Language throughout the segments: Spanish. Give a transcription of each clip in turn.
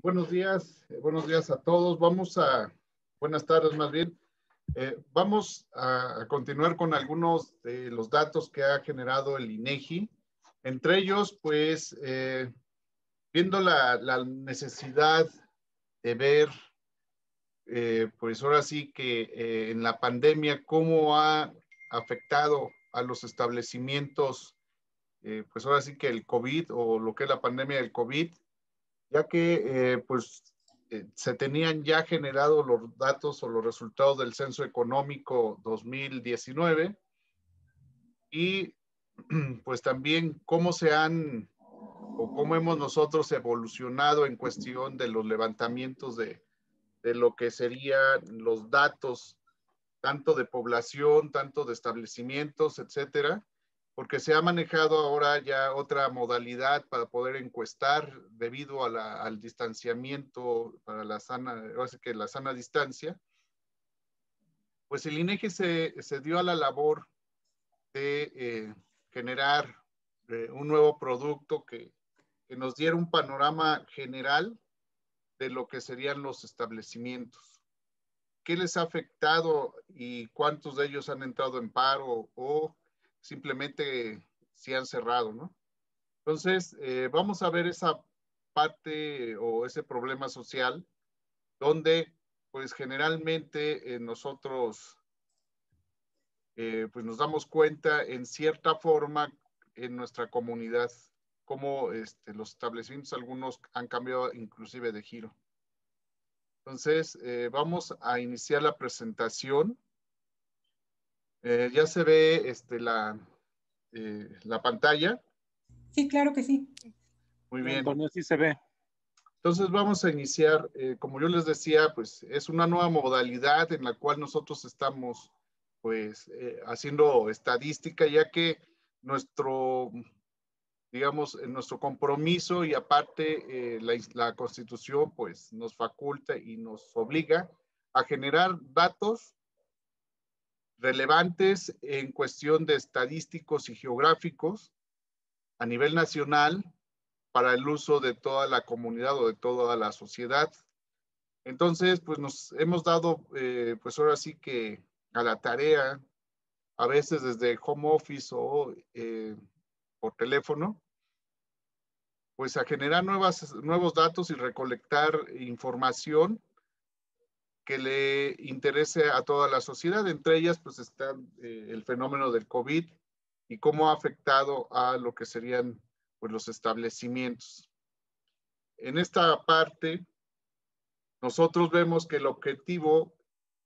Buenos días a todos. Buenas tardes más bien. Vamos a continuar con algunos de los datos que ha generado el INEGI. Entre ellos, pues, viendo la necesidad de ver, pues ahora sí que en la pandemia, cómo ha afectado a los establecimientos, pues ahora sí que el COVID o lo que es la pandemia del COVID, ya que se tenían ya generados los datos o los resultados del Censo Económico 2019 y pues también cómo se han o cómo hemos nosotros evolucionado en cuestión de los levantamientos de lo que serían los datos, tanto de población, tanto de establecimientos, etcétera, porque se ha manejado ahora ya otra modalidad para poder encuestar debido a al distanciamiento para la sana distancia. Pues el INEGI se dio a la labor de generar un nuevo producto que nos diera un panorama general de lo que serían los establecimientos. ¿Qué les ha afectado y cuántos de ellos han entrado en paro o simplemente se han cerrado, ¿no? Entonces, vamos a ver esa parte o ese problema social donde, pues generalmente nosotros, pues nos damos cuenta en cierta forma en nuestra comunidad cómo los establecimientos, algunos han cambiado inclusive de giro. Entonces, vamos a iniciar la presentación. Ya se ve la pantalla. Sí, claro que sí. Muy bien. Antonio, sí se ve. Entonces vamos a iniciar, como yo les decía, pues es una nueva modalidad en la cual nosotros estamos pues haciendo estadística, ya que digamos, nuestro compromiso y aparte la Constitución pues nos faculta y nos obliga a generar datos relevantes en cuestión de estadísticos y geográficos a nivel nacional para el uso de toda la comunidad o de toda la sociedad. Entonces, pues nos hemos dado, pues ahora sí que a la tarea, a veces desde home office o por teléfono, pues a generar nuevos datos y recolectar información que le interese a toda la sociedad. Entre ellas, pues está el fenómeno del COVID y cómo ha afectado a lo que serían pues, los establecimientos. En esta parte, nosotros vemos que el objetivo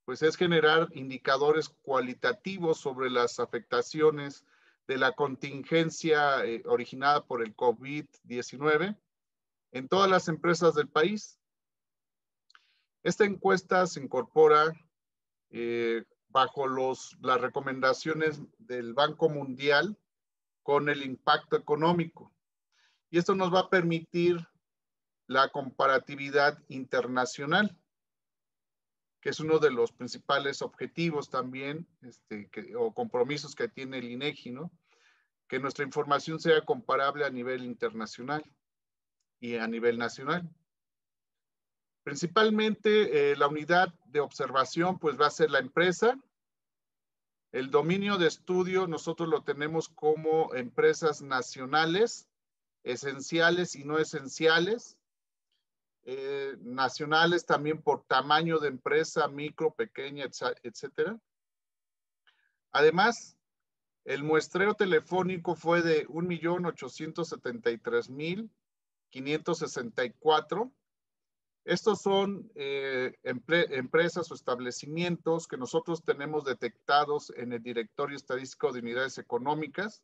pues, es generar indicadores cualitativos sobre las afectaciones de la contingencia originada por el COVID-19 en todas las empresas del país. Esta encuesta se incorpora bajo las recomendaciones del Banco Mundial con el impacto económico. Y esto nos va a permitir la comparatividad internacional, que es uno de los principales objetivos también o compromisos que tiene el INEGI, ¿no? Que nuestra información sea comparable a nivel internacional y a nivel nacional. Principalmente la unidad de observación pues va a ser la empresa. El dominio de estudio nosotros lo tenemos como empresas nacionales, esenciales y no esenciales. Nacionales también por tamaño de empresa, micro, pequeña, etcétera. Además, el muestreo telefónico fue de 1.873.564. Estos son empresas o establecimientos que nosotros tenemos detectados en el Directorio Estadístico de Unidades Económicas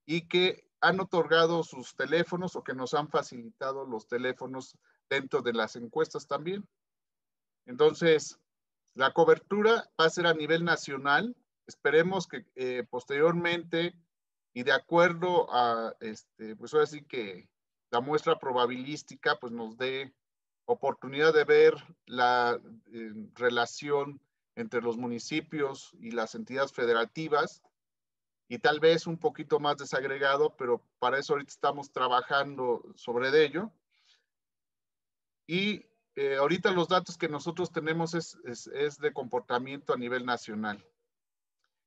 y que han otorgado sus teléfonos o que nos han facilitado los teléfonos dentro de las encuestas también. Entonces, la cobertura va a ser a nivel nacional. Esperemos que posteriormente y de acuerdo a, pues ahora sí que la muestra probabilística, pues nos dé oportunidad de ver la relación entre los municipios y las entidades federativas y tal vez un poquito más desagregado, pero para eso ahorita estamos trabajando sobre ello. Y ahorita los datos que nosotros tenemos es de comportamiento a nivel nacional.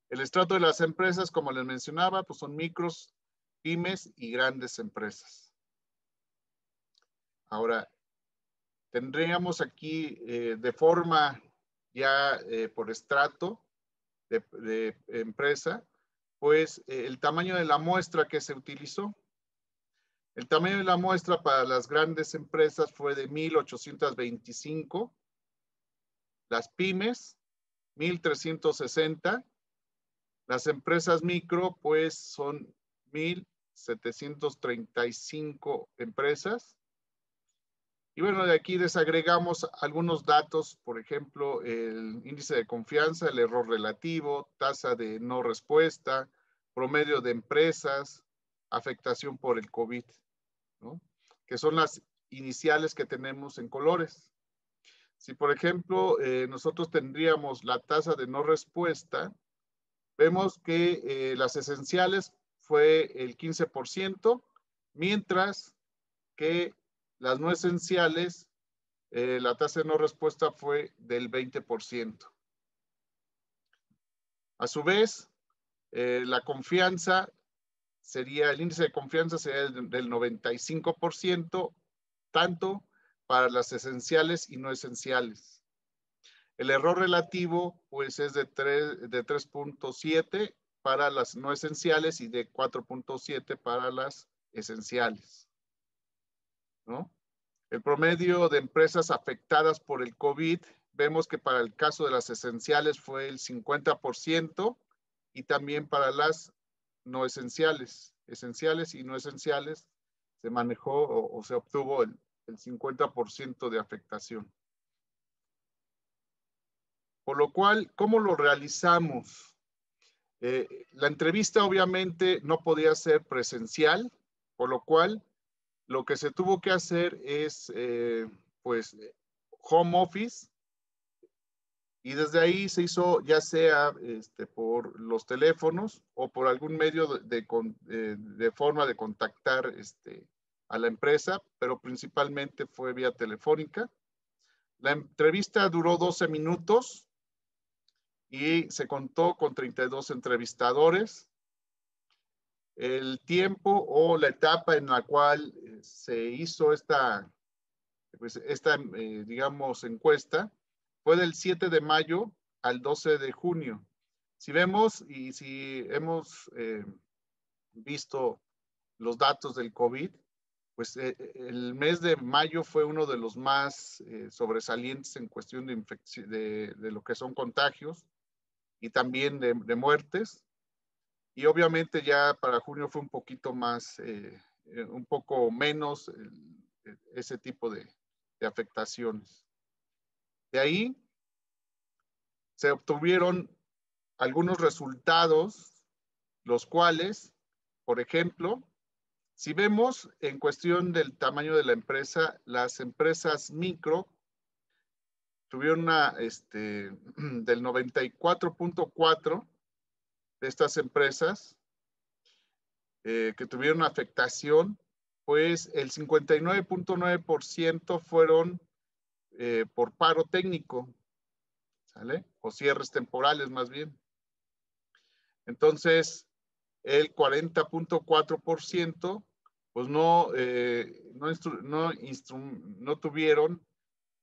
El estrato de las empresas, como les mencionaba, pues son micros, pymes y grandes empresas. Ahora, tendríamos aquí de forma ya por estrato de empresa, pues el tamaño de la muestra que se utilizó. El tamaño de la muestra para las grandes empresas fue de 1,825, las pymes 1,360, las empresas micro pues son 1,735 empresas. Y bueno, de aquí desagregamos algunos datos, por ejemplo, el índice de confianza, el error relativo, tasa de no respuesta, promedio de empresas, afectación por el COVID, ¿no? Que son las iniciales que tenemos en colores. Si, por ejemplo, nosotros tendríamos la tasa de no respuesta, vemos que las esenciales fue el 15%, mientras que las no esenciales, la tasa de no respuesta fue del 20%. A su vez, la confianza sería, el índice de confianza sería del 95%, tanto para las esenciales y no esenciales. El error relativo, pues, es de 3.7 para las no esenciales y de 4.7 para las esenciales, ¿no? El promedio de empresas afectadas por el COVID, vemos que para el caso de las esenciales fue el 50% y también para las no esenciales, esenciales y no esenciales, se manejó o se obtuvo el 50% de afectación. Por lo cual, ¿cómo lo realizamos? La entrevista obviamente no podía ser presencial, por lo cual lo que se tuvo que hacer es, pues, home office, y desde ahí se hizo ya sea por los teléfonos o por algún medio de forma de contactar a la empresa, pero principalmente fue vía telefónica. La entrevista duró 12 minutos y se contó con 32 entrevistadores. El tiempo o la etapa en la cual se hizo esta digamos, encuesta fue del 7 de mayo al 12 de junio. Si vemos y si hemos visto los datos del COVID, pues el mes de mayo fue uno de los más sobresalientes en cuestión de lo que son contagios y también de muertes. Y obviamente ya para junio fue un poquito más, un poco menos ese tipo de afectaciones. De ahí se obtuvieron algunos resultados, los cuales, por ejemplo, si vemos en cuestión del tamaño de la empresa, las empresas micro tuvieron una, del 94.4 de estas empresas que tuvieron afectación, pues el 59.9% fueron por paro técnico, ¿sale? O cierres temporales más bien. Entonces, el 40.4% pues no tuvieron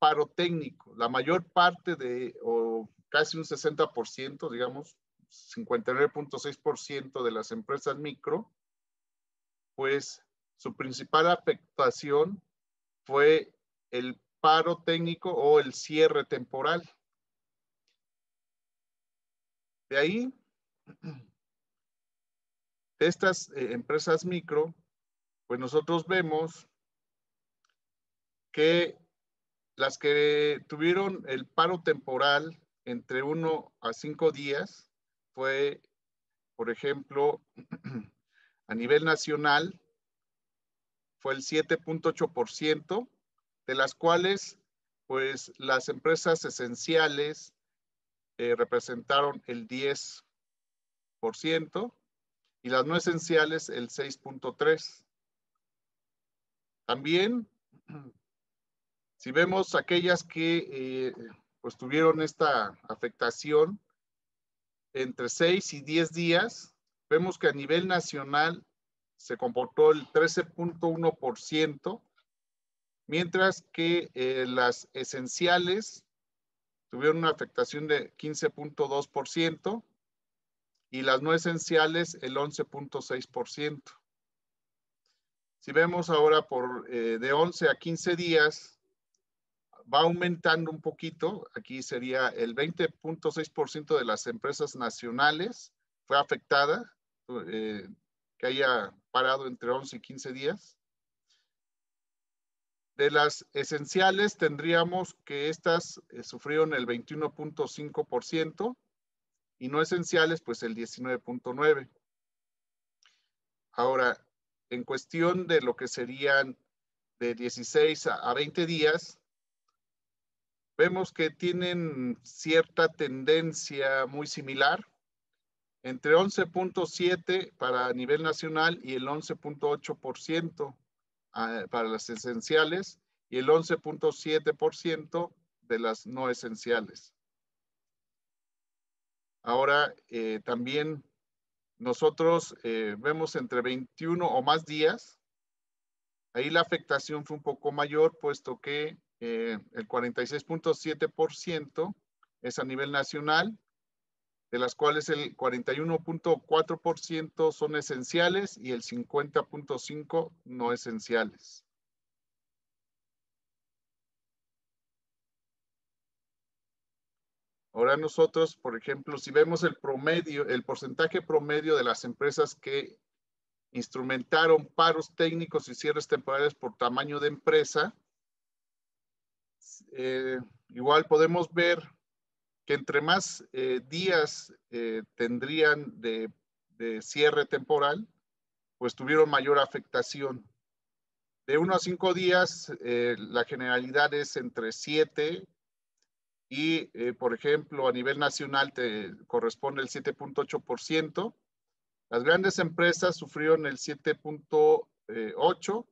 paro técnico. La mayor parte o casi un 60%, digamos, 59.6% de las empresas micro, pues su principal afectación fue el paro técnico o el cierre temporal. De ahí, de estas empresas micro, pues nosotros vemos que las que tuvieron el paro temporal entre 1 a 5 días fue, por ejemplo, a nivel nacional, fue el 7.8%, de las cuales, pues, las empresas esenciales representaron el 10% y las no esenciales el 6.3%. También, Si vemos aquellas que pues tuvieron esta afectación entre 6 y 10 días, vemos que a nivel nacional se comportó el 13.1%, mientras que las esenciales tuvieron una afectación de 15.2% y las no esenciales el 11.6%. Si vemos ahora de 11 a 15 días, va aumentando un poquito. Aquí sería el 20.6% de las empresas nacionales fue afectada, que haya parado entre 11 y 15 días. De las esenciales tendríamos que estas sufrieron el 21.5% y no esenciales pues el 19.9%. Ahora, en cuestión de lo que serían de 16 a 20 días, vemos que tienen cierta tendencia muy similar, entre 11.7% para nivel nacional y el 11.8% para las esenciales y el 11.7% de las no esenciales. Ahora, también nosotros vemos entre 21 o más días. Ahí la afectación fue un poco mayor, puesto que el 46.7% es a nivel nacional, de las cuales el 41.4% son esenciales y el 50.5% no esenciales. Ahora nosotros, por ejemplo, si vemos el promedio, el porcentaje promedio de las empresas que instrumentaron paros técnicos y cierres temporales por tamaño de empresa, igual podemos ver que entre más días tendrían de cierre temporal, pues tuvieron mayor afectación. De 1 a 5 días, la generalidad es entre 7 y, por ejemplo, a nivel nacional te corresponde el 7.8%. Las grandes empresas sufrieron el 7.8%.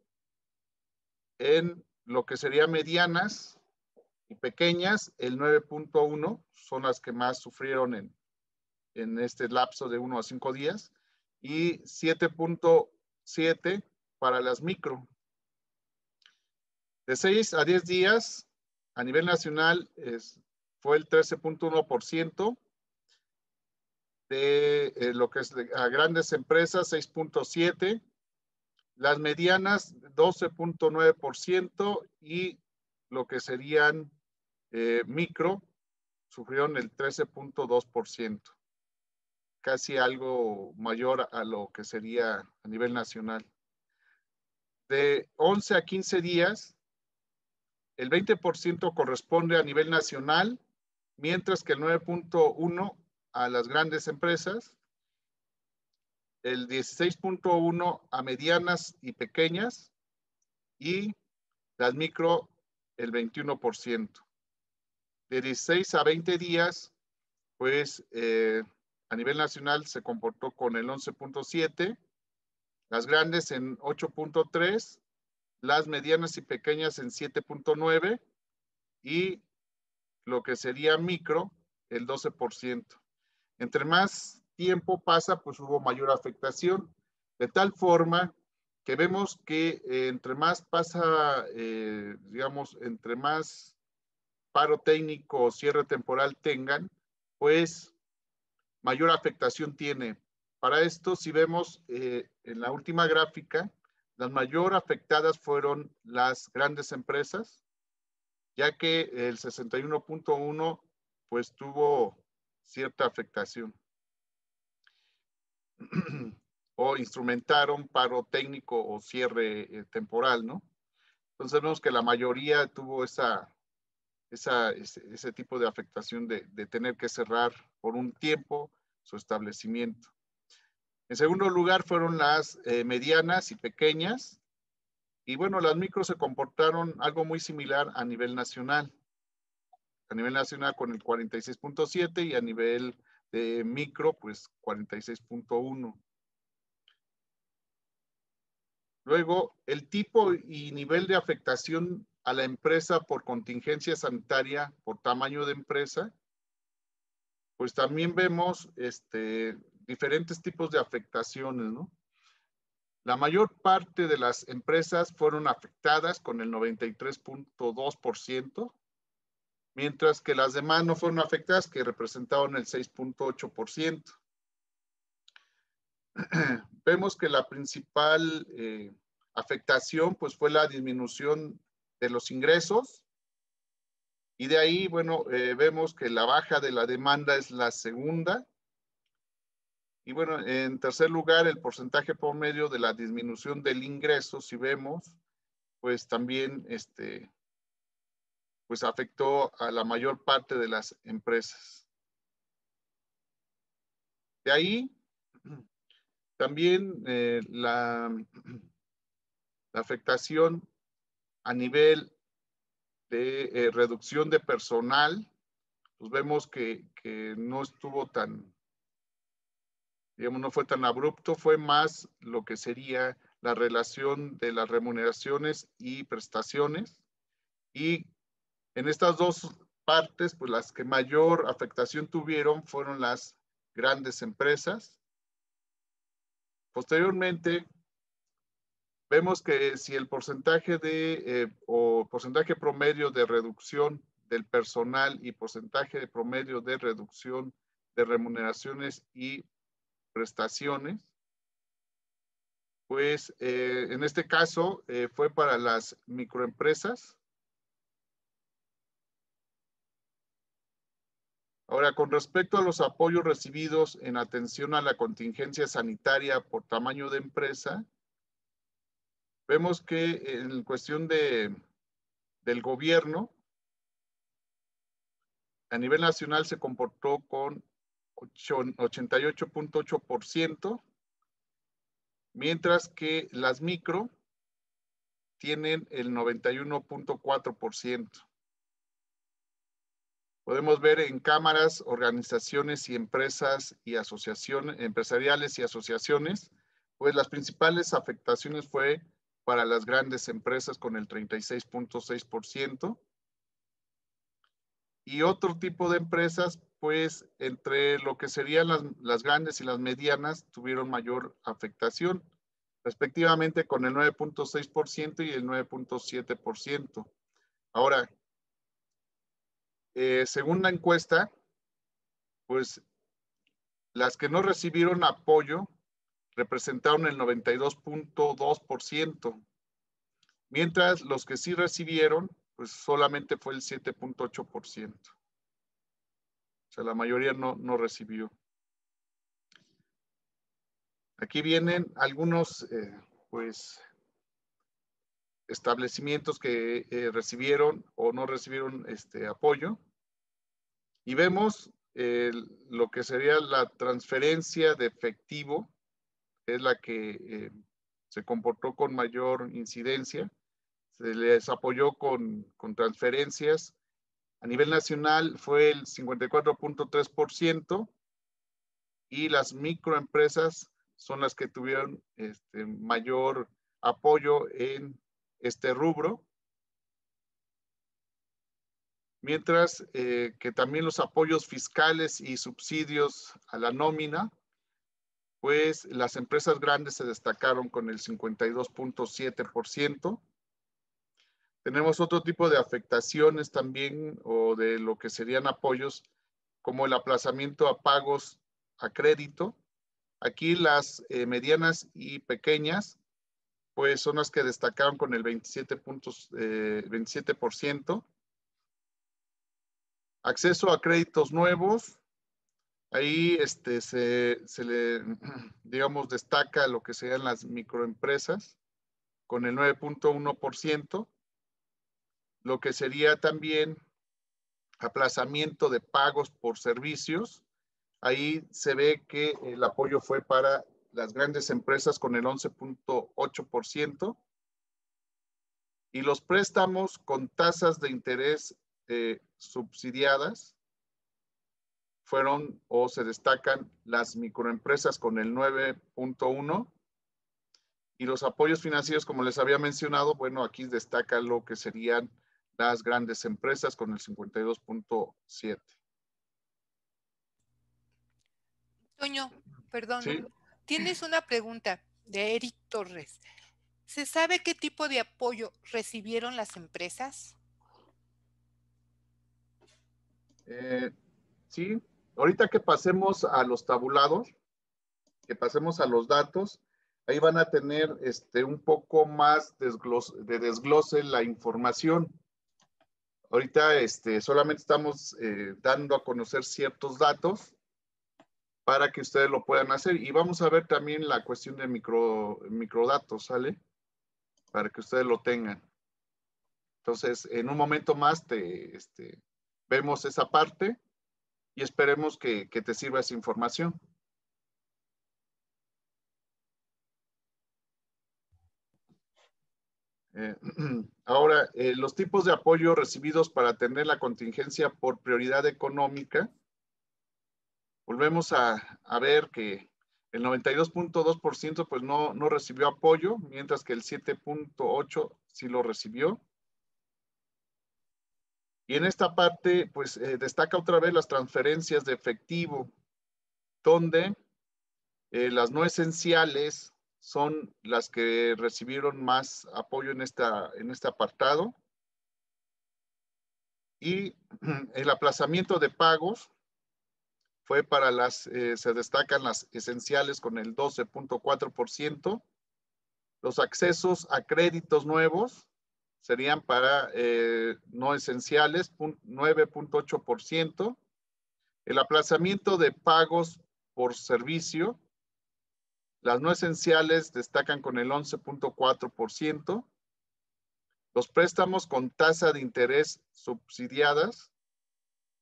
En lo que sería medianas y pequeñas, el 9.1% son las que más sufrieron en este lapso de 1 a 5 días y 7.7% para las micro. De 6 a 10 días, a nivel nacional, fue el 13.1%. De lo que es a grandes empresas, 6.7%. Las medianas, 12.9%. Y lo que serían micro, sufrieron el 13.2%. Casi algo mayor a lo que sería a nivel nacional. De 11 a 15 días, el 20% corresponde a nivel nacional, mientras que el 9.1% a las grandes empresas, el 16.1% a medianas y pequeñas y las micro el 21%. De 16 a 20 días, pues a nivel nacional se comportó con el 11.7%, las grandes en 8.3%, las medianas y pequeñas en 7.9% y lo que sería micro, el 12%. Entre más tiempo pasa, pues hubo mayor afectación, de tal forma que vemos que entre más pasa, digamos, entre más paro técnico o cierre temporal tengan, pues mayor afectación tiene. Para esto, si vemos en la última gráfica, las mayor afectadas fueron las grandes empresas, ya que el 61.1% pues tuvo cierta afectación o instrumentaron paro técnico o cierre temporal, ¿no? Entonces vemos que la mayoría tuvo ese tipo de afectación de tener que cerrar por un tiempo su establecimiento. En segundo lugar fueron las medianas y pequeñas. Y bueno, las micros se comportaron algo muy similar a nivel nacional. A nivel nacional con el 46.7% y a nivel de micro, pues 46.1%. Luego, el tipo y nivel de afectación a la empresa por contingencia sanitaria, por tamaño de empresa, pues también vemos diferentes tipos de afectaciones, ¿no? La mayor parte de las empresas fueron afectadas con el 93.2%, mientras que las demás no fueron afectadas, que representaban el 6.8%. Vemos que la principal afectación pues, fue la disminución de los ingresos, y de ahí, bueno, vemos que la baja de la demanda es la segunda. Y bueno, en tercer lugar, el porcentaje promedio de la disminución del ingreso, si vemos, pues también pues afectó a la mayor parte de las empresas. De ahí, también la afectación a nivel de reducción de personal, pues vemos que no estuvo tan, digamos, no fue tan abrupto, fue más lo que sería la relación de las remuneraciones y prestaciones. Y en estas dos partes, pues las que mayor afectación tuvieron fueron las grandes empresas. Posteriormente, vemos que si el porcentaje o porcentaje promedio de reducción del personal y porcentaje de promedio de reducción de remuneraciones y prestaciones, pues en este caso fue para las microempresas. Ahora, con respecto a los apoyos recibidos en atención a la contingencia sanitaria por tamaño de empresa, vemos que en cuestión del gobierno, a nivel nacional se comportó con 88.8%, mientras que las micro tienen el 91.4%. Podemos ver en cámaras, organizaciones y empresas y asociaciones, empresariales y asociaciones, pues las principales afectaciones fue para las grandes empresas con el 36.6%. Y otro tipo de empresas, pues entre lo que serían las grandes y las medianas, tuvieron mayor afectación, respectivamente con el 9.6% y el 9.7%. Ahora, según la encuesta, pues las que no recibieron apoyo representaron el 92.2%, mientras los que sí recibieron, pues solamente fue el 7.8%. O sea, la mayoría no recibió. Aquí vienen algunos, pues, establecimientos que recibieron o no recibieron apoyo. Y vemos lo que sería la transferencia de efectivo, que es la que se comportó con mayor incidencia. Se les apoyó con transferencias. A nivel nacional fue el 54.3%, y las microempresas son las que tuvieron mayor apoyo en este rubro. Mientras que también los apoyos fiscales y subsidios a la nómina, pues las empresas grandes se destacaron con el 52.7%. Tenemos otro tipo de afectaciones también, o de lo que serían apoyos, como el aplazamiento a pagos a crédito. Aquí las medianas y pequeñas, pues son las que destacaron con el 27%. Acceso a créditos nuevos, ahí se le, digamos, destaca lo que serían las microempresas con el 9.1%, lo que sería también aplazamiento de pagos por servicios. Ahí se ve que el apoyo fue para las grandes empresas con el 11.8%, y los préstamos con tasas de interés subsidiadas fueron o se destacan las microempresas con el 9.1%, y los apoyos financieros, como les había mencionado, bueno, aquí destaca lo que serían las grandes empresas con el 52.7. Toño, perdón, Sí. tienes una pregunta de Eric Torres. ¿Se sabe qué tipo de apoyo recibieron las empresas? Sí, ahorita que pasemos a los tabulados, que pasemos a los datos, ahí van a tener un poco más de desglose la información. Ahorita solamente estamos dando a conocer ciertos datos para que ustedes lo puedan hacer. Y vamos a ver también la cuestión de microdatos, ¿sale? Para que ustedes lo tengan. Entonces, en un momento más vemos esa parte y esperemos que te sirva esa información. Ahora, los tipos de apoyo recibidos para atender la contingencia por prioridad económica. Volvemos a ver que el 92.2% pues no recibió apoyo, mientras que el 7.8% sí lo recibió. Y en esta parte, pues destaca otra vez las transferencias de efectivo, donde las no esenciales son las que recibieron más apoyo en este apartado. Y el aplazamiento de pagos fue para se destacan las esenciales con el 12.4%. Los accesos a créditos nuevos serían para no esenciales, 9.8%. El aplazamiento de pagos por servicio, las no esenciales destacan con el 11.4%. Los préstamos con tasa de interés subsidiadas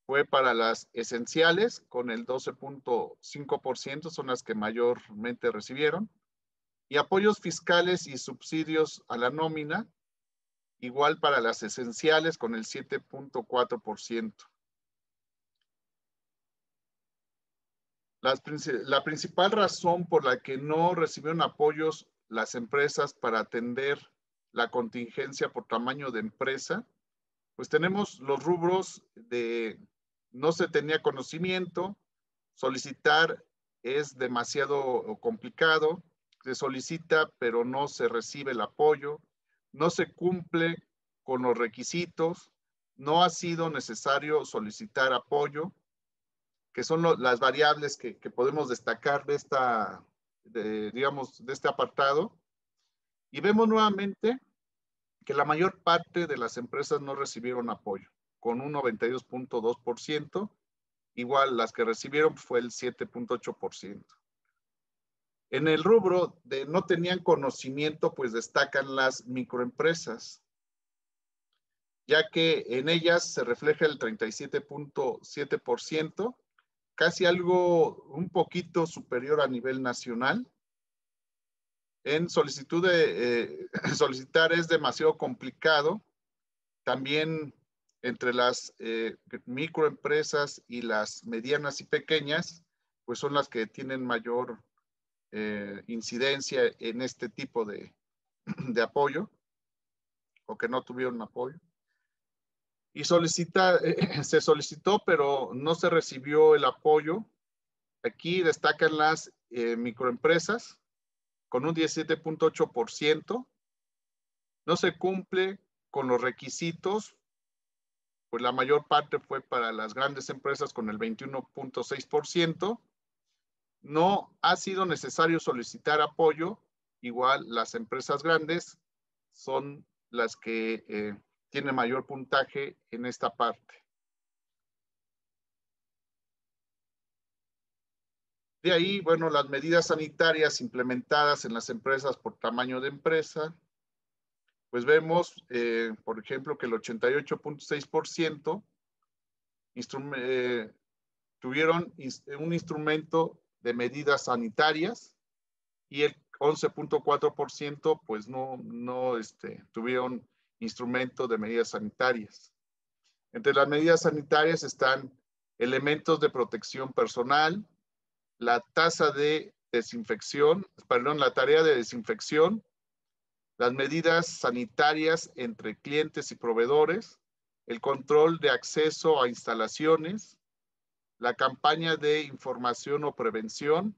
fue para las esenciales con el 12.5%, son las que mayormente recibieron. Y apoyos fiscales y subsidios a la nómina, igual para las esenciales con el 7.4%. La principal razón por la que no recibieron apoyos las empresas para atender la contingencia por tamaño de empresa, pues tenemos los rubros de no se tenía conocimiento, solicitar es demasiado complicado, se solicita pero no se recibe el apoyo, no se cumple con los requisitos, no ha sido necesario solicitar apoyo, que son las variables que podemos destacar digamos, de este apartado. Y vemos nuevamente que la mayor parte de las empresas no recibieron apoyo, con un 92.2%, igual las que recibieron fue el 7.8%. En el rubro de no tenían conocimiento, pues destacan las microempresas, ya que en ellas se refleja el 37.7%, casi algo un poquito superior a nivel nacional. En solicitud de solicitar es demasiado complicado. También entre las microempresas y las medianas y pequeñas, pues son las que tienen mayor incidencia en este tipo de apoyo, o que no tuvieron apoyo. Y se solicitó, pero no se recibió el apoyo. Aquí destacan las microempresas con un 17.8%. No se cumple con los requisitos, pues la mayor parte fue para las grandes empresas con el 21.6%. No ha sido necesario solicitar apoyo, igual las empresas grandes son las que tienen mayor puntaje en esta parte. De ahí, bueno, las medidas sanitarias implementadas en las empresas por tamaño de empresa, pues vemos, por ejemplo, que el 88.6% tuvieron un instrumento de medidas sanitarias y el 11.4% pues no tuvieron instrumento de medidas sanitarias. Entre las medidas sanitarias están elementos de protección personal, la tasa de desinfección, perdón, la tarea de desinfección, las medidas sanitarias entre clientes y proveedores, el control de acceso a instalaciones, la campaña de información o prevención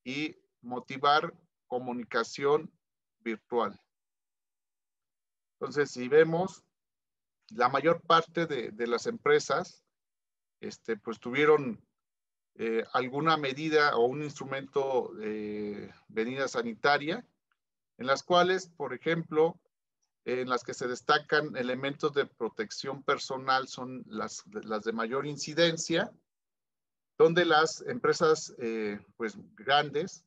y motivar comunicación virtual. Entonces, si vemos, la mayor parte de las empresas pues tuvieron alguna medida o un instrumento de medida sanitaria, en las cuales, por ejemplo, en las que se destacan elementos de protección personal son las de mayor incidencia, donde las empresas pues grandes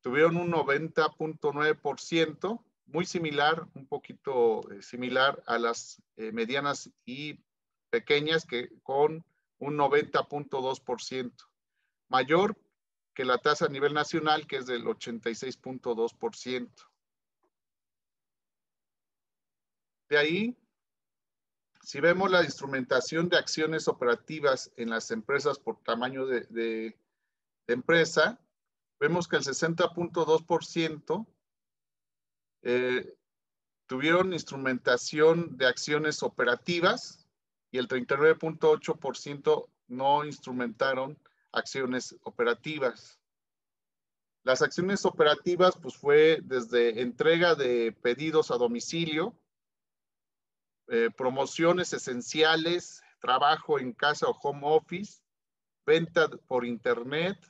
tuvieron un 90.9%, muy similar, un poquito similar a las medianas y pequeñas, que con un 90.2%, mayor que la tasa a nivel nacional, que es del 86.2%. De ahí, si vemos la instrumentación de acciones operativas en las empresas por tamaño de empresa, vemos que el 60.2% tuvieron instrumentación de acciones operativas y el 39.8% no instrumentaron acciones operativas. Las acciones operativas pues fue desde entrega de pedidos a domicilio, promociones esenciales, trabajo en casa o home office, venta por internet,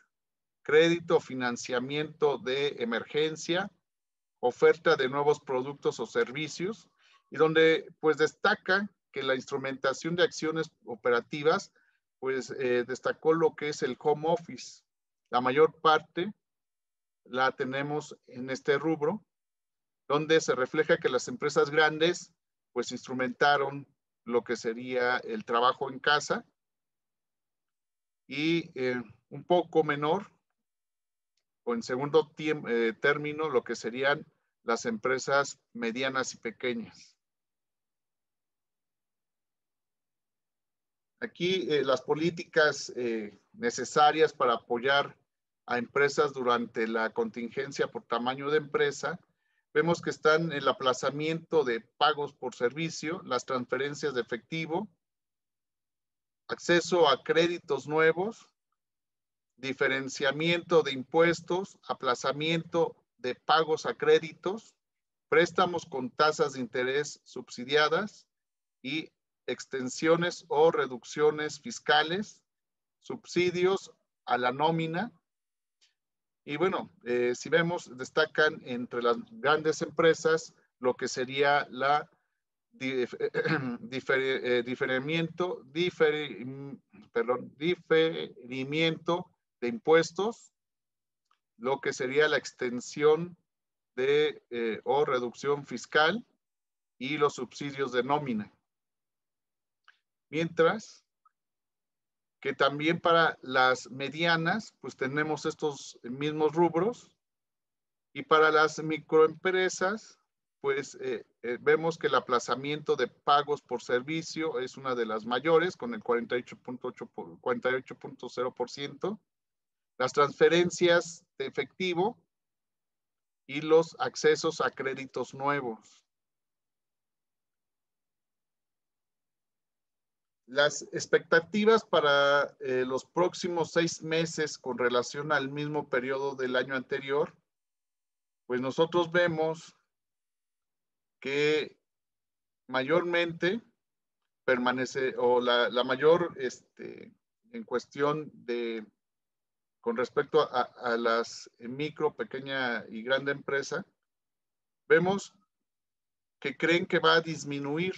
crédito, financiamiento de emergencia, oferta de nuevos productos o servicios, y donde pues destaca que la instrumentación de acciones operativas pues destacó lo que es el home office. La mayor parte la tenemos en este rubro, donde se refleja que las empresas grandes pues instrumentaron lo que sería el trabajo en casa, y un poco menor o en segundo término lo que serían las empresas medianas y pequeñas. Aquí las políticas necesarias para apoyar a empresas durante la contingencia por tamaño de empresa, vemos que están el aplazamiento de pagos por servicio, las transferencias de efectivo, acceso a créditos nuevos, diferenciamiento de impuestos, aplazamiento de pagos a créditos, préstamos con tasas de interés subsidiadas y extensiones o reducciones fiscales, subsidios a la nómina. Y bueno, si vemos, destacan entre las grandes empresas lo que sería la diferimiento de impuestos, lo que sería la extensión de o reducción fiscal y los subsidios de nómina. Mientras que también para las medianas, pues tenemos estos mismos rubros, y para las microempresas, pues vemos que el aplazamiento de pagos por servicio es una de las mayores, con el 48.0%, las transferencias de efectivo y los accesos a créditos nuevos. Las expectativas para los próximos 6 meses con relación al mismo periodo del año anterior, pues nosotros vemos que mayormente permanece, o la mayor en cuestión de, con respecto a las micro, pequeña y grande empresa, vemos que creen que va a disminuir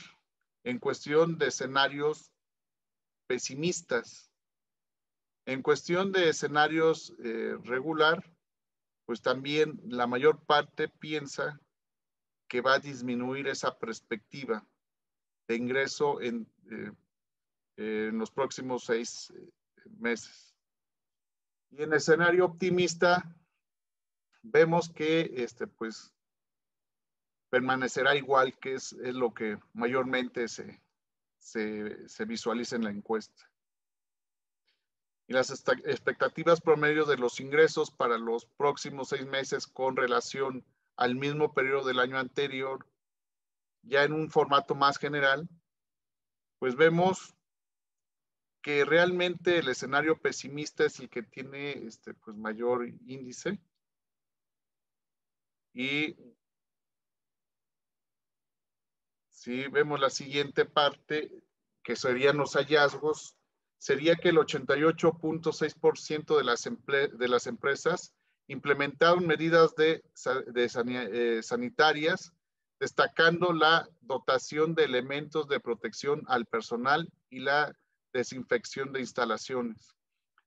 en cuestión de escenarios pesimistas. En cuestión de escenarios regular, pues también la mayor parte piensa que va a disminuir esa perspectiva de ingreso en los próximos 6 meses. Y en escenario optimista, vemos que pues permanecerá igual, que es lo que mayormente se visualiza en la encuesta. Y las expectativas promedio de los ingresos para los próximos 6 meses con relación al mismo periodo del año anterior, ya en un formato más general, pues vemos que realmente el escenario pesimista es el que tiene pues mayor índice. Y si vemos la siguiente parte, que serían los hallazgos, sería que el 88.6% de las empresas implementaron medidas sanitarias, destacando la dotación de elementos de protección al personal y la desinfección de instalaciones.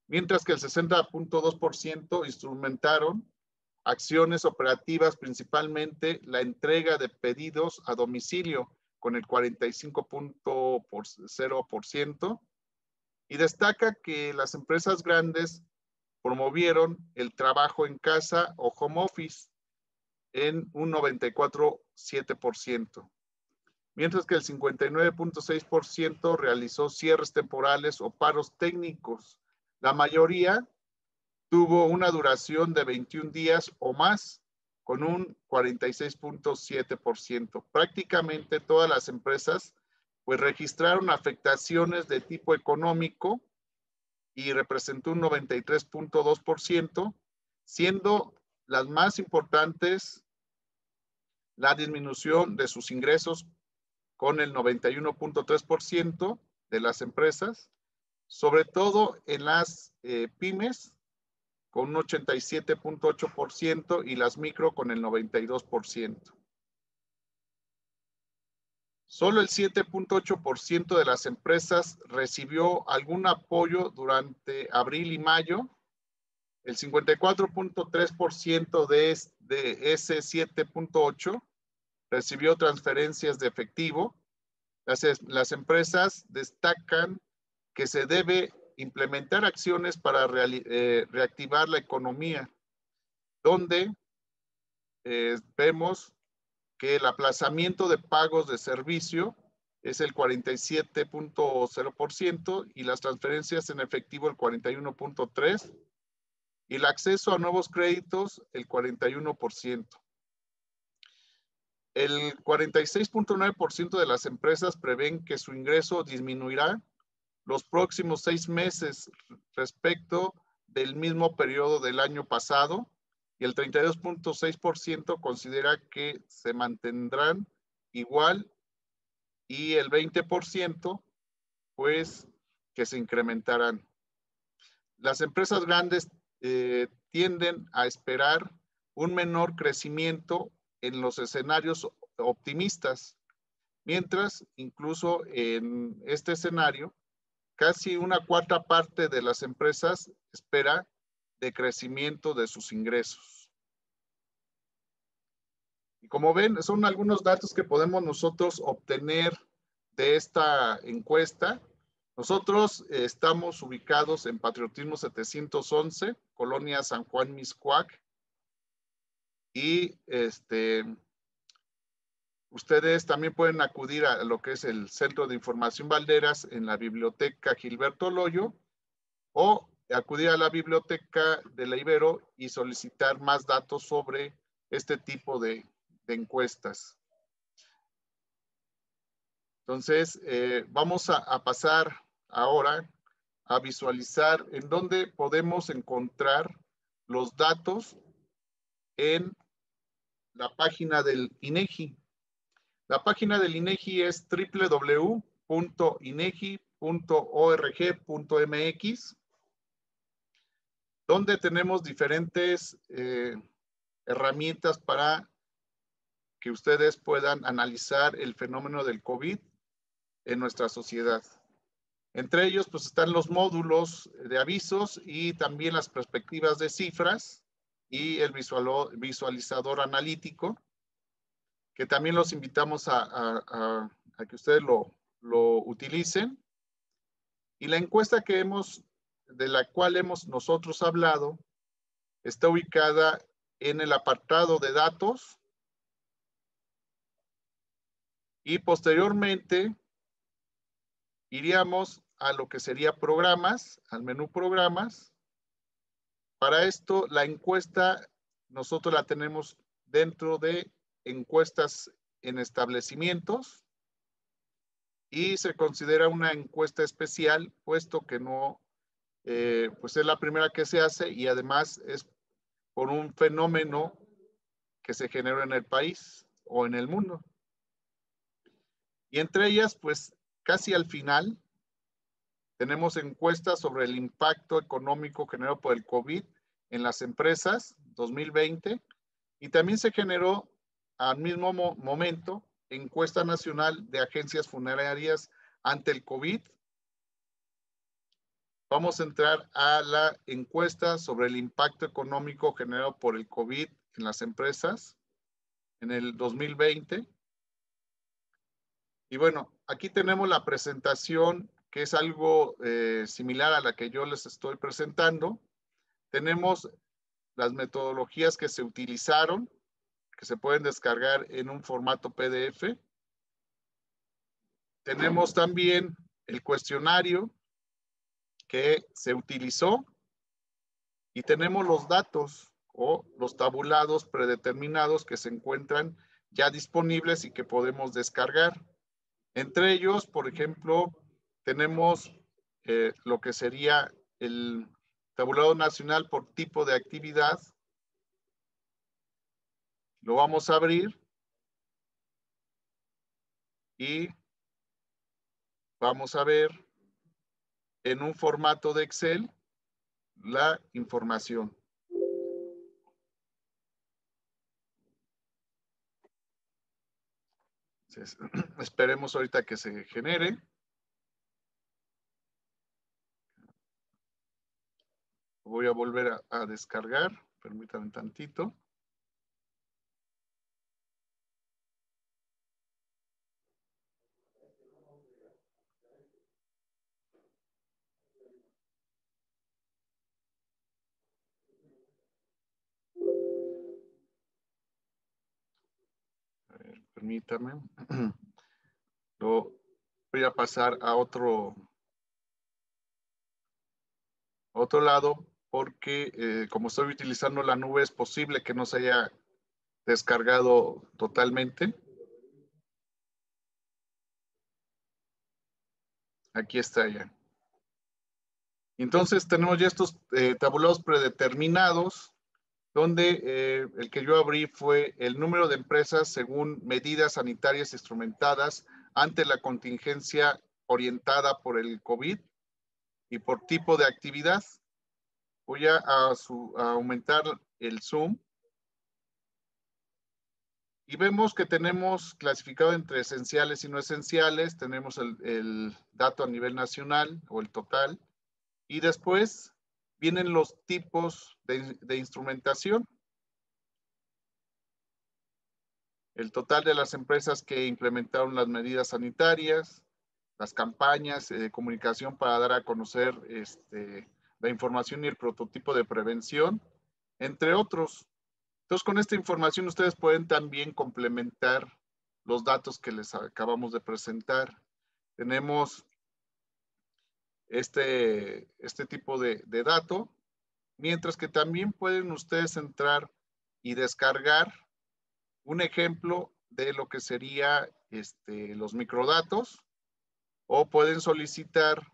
Mientras que el 60.2% instrumentaron acciones operativas, principalmente la entrega de pedidos a domicilio, con el 45.0%, y destaca que las empresas grandes promovieron el trabajo en casa o home office en un 94.7%, mientras que el 59.6% realizó cierres temporales o paros técnicos. La mayoría tuvo una duración de 21 días o más, con un 46.7%. Prácticamente todas las empresas pues registraron afectaciones de tipo económico y representó un 93.2%, siendo las más importantes la disminución de sus ingresos con el 91.3% de las empresas, sobre todo en las pymes, con un 87.8% y las micro con el 92%. Solo el 7.8% de las empresas recibió algún apoyo durante abril y mayo. El 54.3% de ese 7.8% recibió transferencias de efectivo. Las empresas destacan que se debe implementar acciones para reactivar la economía, donde vemos que el aplazamiento de pagos de servicio es el 47.0% y las transferencias en efectivo el 41.3%, y el acceso a nuevos créditos el 41%. El 46.9% de las empresas prevén que su ingreso disminuirá los próximos 6 meses respecto del mismo periodo del año pasado, y el 32.6% considera que se mantendrán igual, y el 20% pues que se incrementarán. Las empresas grandes tienden a esperar un menor crecimiento en los escenarios optimistas, mientras incluso en este escenario casi una cuarta parte de las empresas espera de crecimiento de sus ingresos. Y como ven, son algunos datos que podemos nosotros obtener de esta encuesta. Nosotros estamos ubicados en Patriotismo 711, Colonia San Juan Mixcoac, y ustedes también pueden acudir a lo que es el Centro de Información Valderas en la Biblioteca Gilberto Loyo, o acudir a la Biblioteca de la Ibero y solicitar más datos sobre este tipo de encuestas. Entonces, vamos a pasar ahora a visualizar en dónde podemos encontrar los datos en la página del INEGI. La página del INEGI es www.inegi.org.mx, donde tenemos diferentes herramientas para que ustedes puedan analizar el fenómeno del COVID en nuestra sociedad. Entre ellos, pues están los módulos de avisos y también las perspectivas de cifras y el visualizador analítico, que también los invitamos a que ustedes lo utilicen. Y la encuesta de la cual hemos nosotros hablado está ubicada en el apartado de datos, y posteriormente iríamos a lo que sería programas, al menú programas. Para esto, la encuesta nosotros la tenemos dentro de encuestas en establecimientos, y se considera una encuesta especial, puesto que no, pues es la primera que se hace y además es por un fenómeno que se generó en el país o en el mundo. Y entre ellas, pues casi al final, tenemos encuestas sobre el impacto económico generado por el COVID en las empresas 2020 y también se generó al mismo momento encuesta nacional de agencias funerarias ante el COVID. Vamos a entrar a la encuesta sobre el impacto económico generado por el COVID en las empresas en el 2020. Y bueno, aquí tenemos la presentación que es algo similar a la que yo les estoy presentando. Tenemos las metodologías que se utilizaron, que se pueden descargar en un formato PDF. Tenemos también el cuestionario que se utilizó y tenemos los datos o los tabulados predeterminados que se encuentran ya disponibles y que podemos descargar. Entre ellos, por ejemplo, tenemos lo que sería el tabulado nacional por tipo de actividad. Lo vamos a abrir y vamos a ver en un formato de Excel la información. Entonces, esperemos ahorita que se genere. Voy a volver a descargar. Permítanme tantito. A ver, permítame. Lo voy a pasar a otro lado porque como estoy utilizando la nube es posible que no se haya descargado totalmente. Aquí está ya. Entonces tenemos ya estos tabulados predeterminados donde el que yo abrí fue el número de empresas según medidas sanitarias instrumentadas ante la contingencia orientada por el COVID y por tipo de actividad. Voy a aumentar el zoom y vemos que tenemos clasificado entre esenciales y no esenciales. Tenemos el dato a nivel nacional o el total y después vienen los tipos de instrumentación. El total de las empresas que implementaron las medidas sanitarias, las campañas de comunicación para dar a conocer la información y el prototipo de prevención, entre otros. Entonces, con esta información ustedes pueden también complementar los datos que les acabamos de presentar. Tenemos este tipo de dato, mientras que también pueden ustedes entrar y descargar un ejemplo de lo que sería los microdatos, o pueden solicitar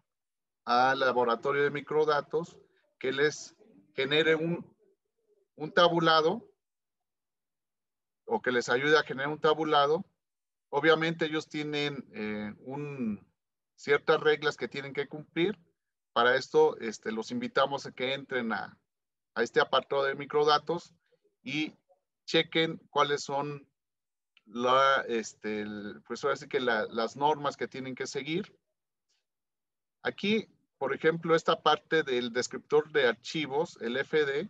al laboratorio de microdatos que les genere un tabulado o que les ayude a generar un tabulado. Obviamente ellos tienen ciertas reglas que tienen que cumplir. Para esto los invitamos a que entren a este apartado de microdatos y chequen cuáles son pues ahora sí que las normas que tienen que seguir. Aquí, por ejemplo, esta parte del descriptor de archivos, el FD,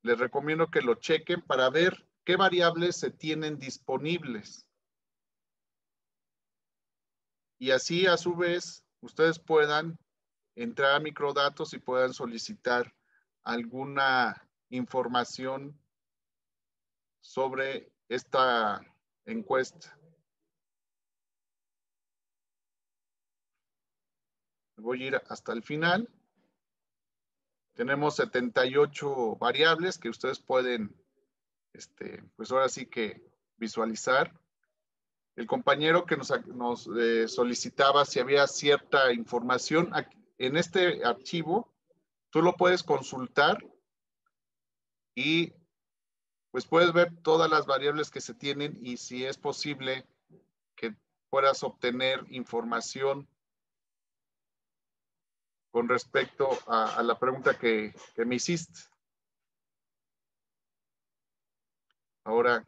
les recomiendo que lo chequen para ver qué variables se tienen disponibles. Y así, a su vez, ustedes puedan entrar a microdatos y puedan solicitar alguna información sobre esta encuesta. Voy a ir hasta el final. Tenemos 78 variables que ustedes pueden, pues ahora sí que visualizar. el compañero que nos solicitaba si había cierta información. En este archivo, tú lo puedes consultar y pues puedes ver todas las variables que se tienen y si es posible que puedas obtener información con respecto a la pregunta que me hiciste. Ahora,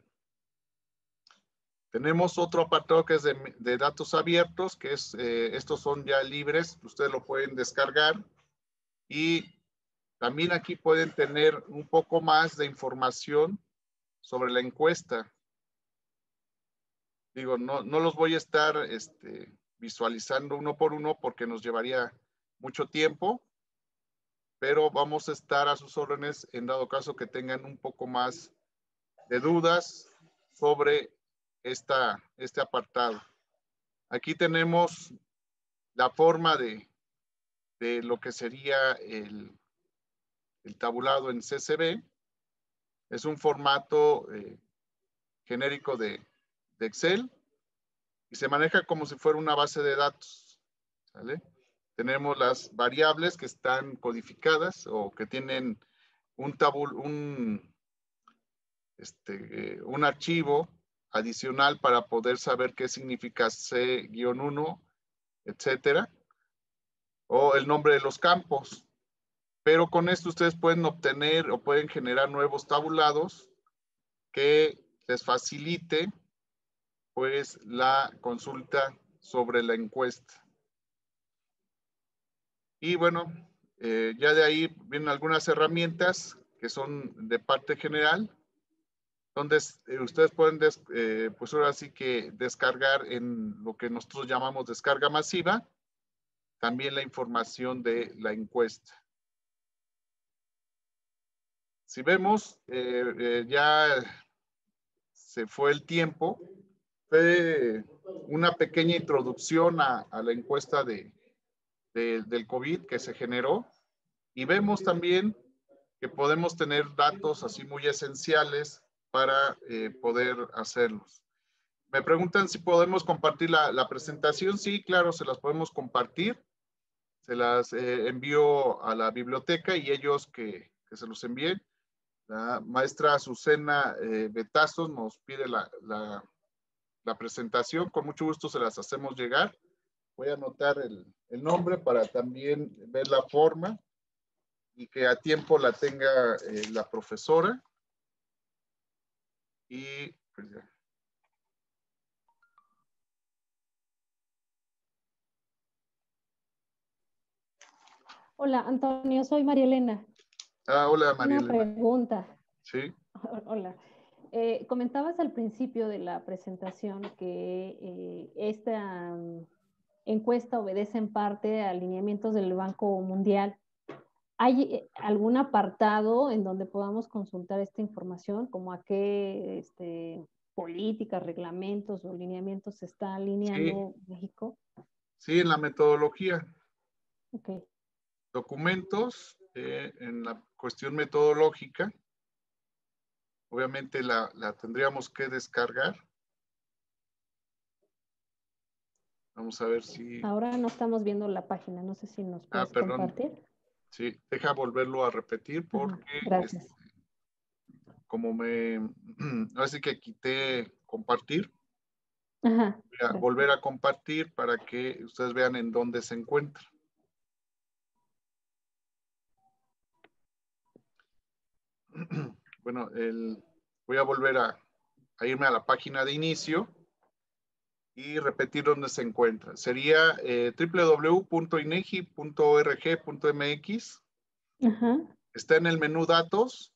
tenemos otro apartado que es de datos abiertos, que es, estos son ya libres, ustedes lo pueden descargar y también aquí pueden tener un poco más de información sobre la encuesta. Digo, no los voy a estar visualizando uno por uno porque nos llevaría mucho tiempo, pero vamos a estar a sus órdenes en dado caso que tengan un poco más de dudas sobre este apartado. Aquí tenemos la forma de lo que sería el tabulado en CSV. Es un formato genérico de Excel y se maneja como si fuera una base de datos. ¿Sale? Tenemos las variables que están codificadas o que tienen un archivo adicional para poder saber qué significa C-1, etcétera, o el nombre de los campos. Pero con esto ustedes pueden obtener o pueden generar nuevos tabulados que les facilite pues la consulta sobre la encuesta. Y bueno, ya de ahí vienen algunas herramientas que son de parte general, donde ustedes pueden, pues ahora sí que descargar en lo que nosotros llamamos descarga masiva, también la información de la encuesta. Si vemos, ya se fue el tiempo, fue una pequeña introducción a la encuesta del COVID que se generó y vemos también que podemos tener datos así muy esenciales para poder hacerlos. Me preguntan si podemos compartir la presentación. Sí, claro, se las podemos compartir. Se las envío a la biblioteca y ellos que se los envíen. La maestra Azucena Betazos nos pide la presentación. Con mucho gusto se las hacemos llegar. Voy a anotar el nombre para también ver la forma y que a tiempo la tenga la profesora. Y pues ya. Hola, Antonio, soy María Elena. Hola, María Una Elena. pregunta. Sí. Hola. Comentabas al principio de la presentación que esta encuesta obedece en parte a lineamientos del Banco Mundial. ¿Hay algún apartado en donde podamos consultar esta información, como a qué políticas, reglamentos o lineamientos se está alineando México? Sí, en la metodología. Okay. Documentos, en la cuestión metodológica, obviamente la tendríamos que descargar. Vamos a ver si... Ahora no estamos viendo la página, no sé si nos puedes compartir. Sí, deja volverlo a repetir porque gracias. como así que quité compartir. Ajá, voy a volver a compartir para que ustedes vean en dónde se encuentra. Bueno, voy a volver a irme a la página de inicio y repetir dónde se encuentra. Sería www.inegi.org.mx. Está en el menú datos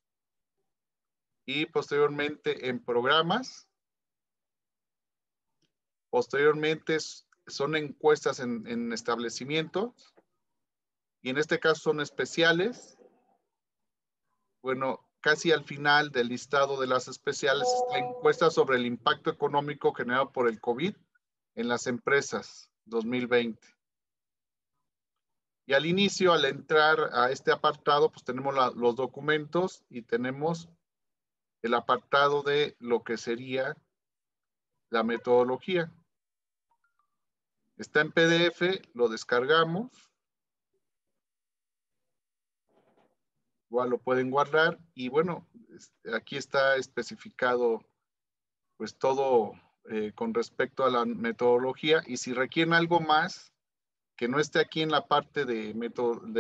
y posteriormente en programas. Posteriormente son encuestas en establecimientos y en este caso son especiales. Bueno, casi al final del listado de las especiales está encuesta sobre el impacto económico generado por el COVID en las empresas 2020. Y al inicio, al entrar a este apartado, pues tenemos los documentos y tenemos el apartado de lo que sería la metodología. Está en PDF, lo descargamos. Igual lo pueden guardar y bueno, aquí está especificado pues todo con respecto a la metodología, y si requieren algo más que no esté aquí en la parte de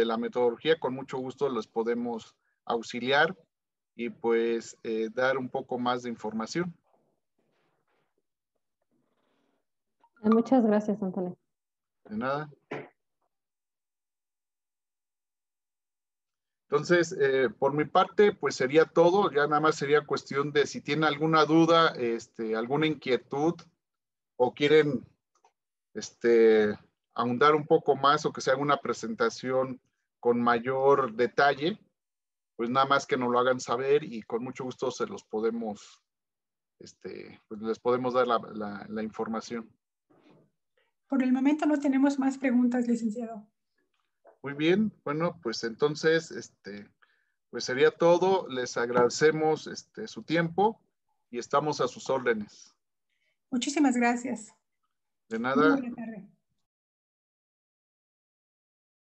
la metodología, con mucho gusto les podemos auxiliar y pues dar un poco más de información. Muchas gracias, Antonio. De nada. Entonces, por mi parte, pues sería todo. Ya nada más sería cuestión de si tienen alguna duda, alguna inquietud o quieren ahondar un poco más o que se haga una presentación con mayor detalle, pues nada más que nos lo hagan saber y con mucho gusto se los podemos, pues les podemos dar la información. Por el momento no tenemos más preguntas, licenciado. Muy bien, bueno, pues entonces, pues sería todo. Les agradecemos su tiempo y estamos a sus órdenes. Muchísimas gracias. De Muy nada. buena tarde.